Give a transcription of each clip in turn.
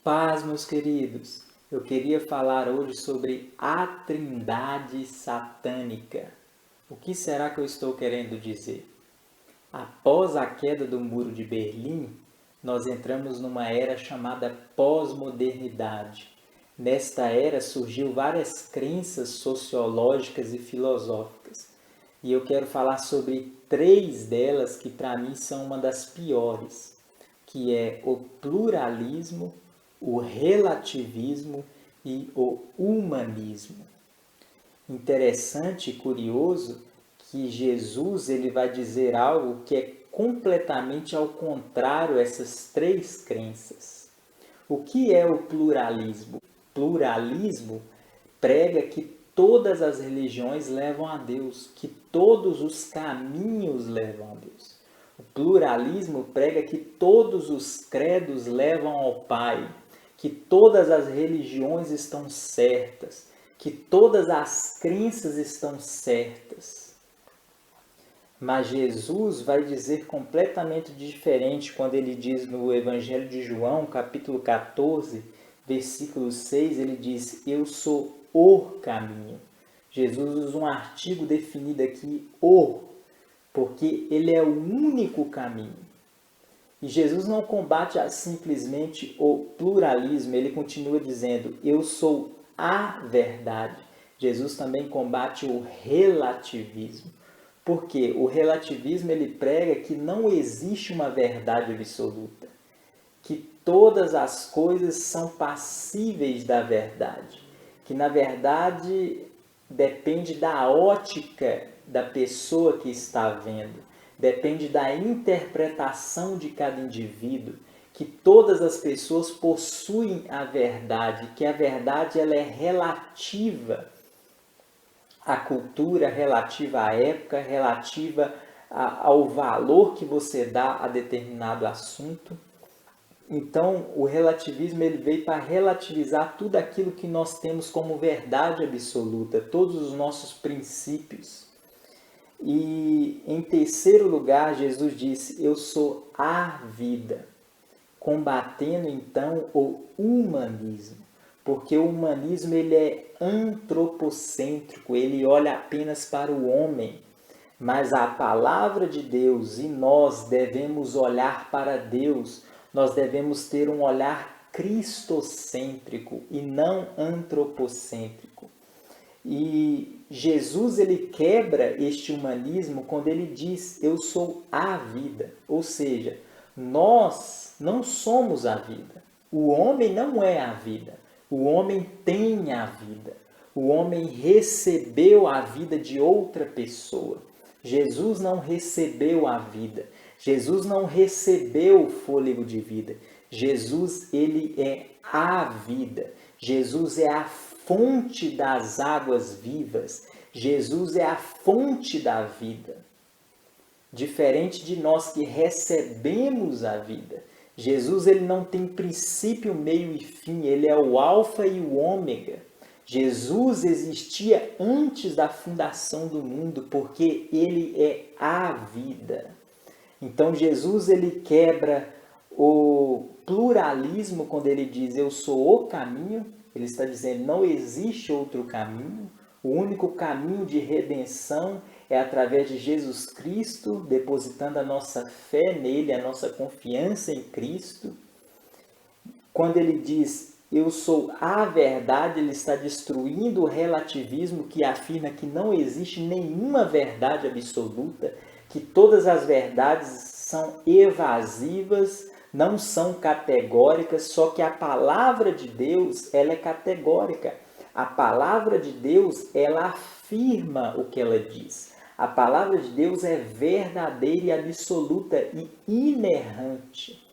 Paz, meus queridos. Eu queria falar hoje sobre a Trindade satânica. O que será que eu estou querendo dizer? Após a queda do Muro de Berlim, nós entramos numa era chamada pós-modernidade. Nesta era surgiu várias crenças sociológicas e filosóficas. E eu quero falar sobre 3 delas que para mim são uma das piores, que é o pluralismo, o relativismo e o humanismo. Interessante e curioso que Jesus ele vai dizer algo que é completamente ao contrário a essas 3 crenças. O que é o pluralismo? Pluralismo prega que todas as religiões levam a Deus, que todos os caminhos levam a Deus. O pluralismo prega que todos os credos levam ao Pai, que todas as religiões estão certas, que todas as crenças estão certas. Mas Jesus vai dizer completamente diferente quando ele diz no Evangelho de João, capítulo 14, versículo 6, ele diz: eu sou o caminho. Jesus usa um artigo definido aqui, o, porque ele é o único caminho. E Jesus não combate simplesmente o pluralismo, ele continua dizendo: eu sou a verdade. Jesus também combate o relativismo. Porque o relativismo ele prega que não existe uma verdade absoluta, que todas as coisas são passíveis da verdade, que na verdade depende da ótica da pessoa que está vendo, depende da interpretação de cada indivíduo, que todas as pessoas possuem a verdade, que a verdade ela é relativa à cultura, relativa à época, relativa ao valor que você dá a determinado assunto. Então, o relativismo ele veio para relativizar tudo aquilo que nós temos como verdade absoluta, todos os nossos princípios. E, em terceiro lugar, Jesus disse: eu sou a vida, combatendo, então, o humanismo. Porque o humanismo ele é antropocêntrico, ele olha apenas para o homem. Mas a palavra de Deus e nós devemos olhar para Deus, nós devemos ter um olhar cristocêntrico e não antropocêntrico. E Jesus ele quebra este humanismo quando ele diz: eu sou a vida. Ou seja, nós não somos a vida. O homem não é a vida. O homem tem a vida. O homem recebeu a vida de outra pessoa. Jesus não recebeu a vida. Jesus não recebeu o fôlego de vida. Jesus, ele é a vida. Jesus é a fonte das águas vivas. Jesus é a fonte da vida. Diferente de nós que recebemos a vida. Jesus ele não tem princípio, meio e fim. Ele é o alfa e o ômega. Jesus existia antes da fundação do mundo, porque ele é a vida. Então Jesus ele quebra o pluralismo quando ele diz: eu sou o caminho. Ele está dizendo: não existe outro caminho. O único caminho de redenção é através de Jesus Cristo, depositando a nossa fé nele, a nossa confiança em Cristo. Quando ele diz: eu sou a verdade, ele está destruindo o relativismo que afirma que não existe nenhuma verdade absoluta, que todas as verdades são evasivas, não são categóricas, só que a palavra de Deus ela é categórica. A palavra de Deus ela afirma o que ela diz. A palavra de Deus é verdadeira e absoluta e inerrante.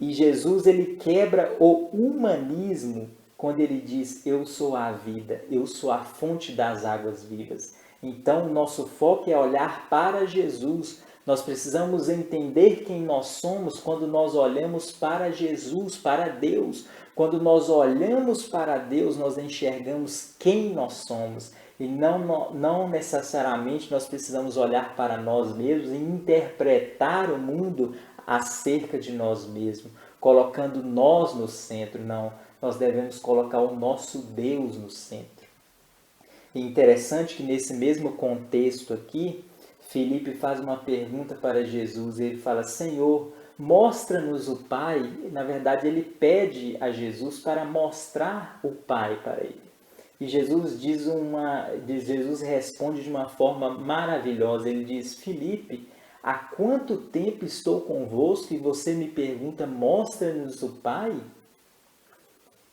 E Jesus ele quebra o humanismo quando ele diz: eu sou a vida, eu sou a fonte das águas vivas. Então, nosso foco é olhar para Jesus. Nós precisamos entender quem nós somos quando nós olhamos para Jesus, para Deus. Quando nós olhamos para Deus, nós enxergamos quem nós somos. E não necessariamente nós precisamos olhar para nós mesmos e interpretar o mundo acerca de nós mesmos. colocando nós no centro, não. Nós devemos colocar o nosso Deus no centro. E interessante que nesse mesmo contexto aqui, Filipe faz uma pergunta para Jesus, ele fala: Senhor, mostra-nos o Pai. Na verdade, ele pede a Jesus para mostrar o Pai para ele. E Jesus responde de uma forma maravilhosa. Ele diz: Filipe, há quanto tempo estou convosco e você me pergunta: mostra-nos o Pai?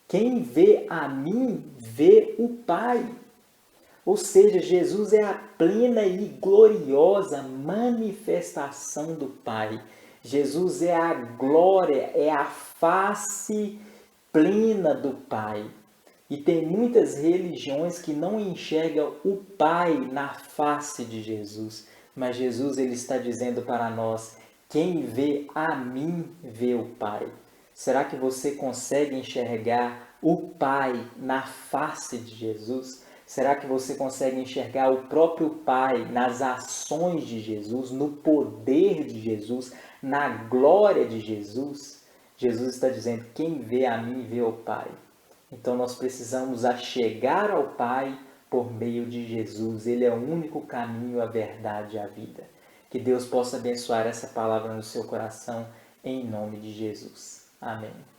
Quem vê a mim, vê o Pai. Ou seja, Jesus é a plena e gloriosa manifestação do Pai. Jesus é a glória, é a face plena do Pai. E tem muitas religiões que não enxergam o Pai na face de Jesus. Mas Jesus ele está dizendo para nós: quem vê a mim, vê o Pai. Será que você consegue enxergar o Pai na face de Jesus? Será que você consegue enxergar o próprio Pai nas ações de Jesus, no poder de Jesus, na glória de Jesus? Jesus está dizendo: quem vê a mim, vê o Pai. Então nós precisamos achegar ao Pai por meio de Jesus. Ele é o único caminho, a verdade e a vida. Que Deus possa abençoar essa palavra no seu coração, em nome de Jesus. Amém.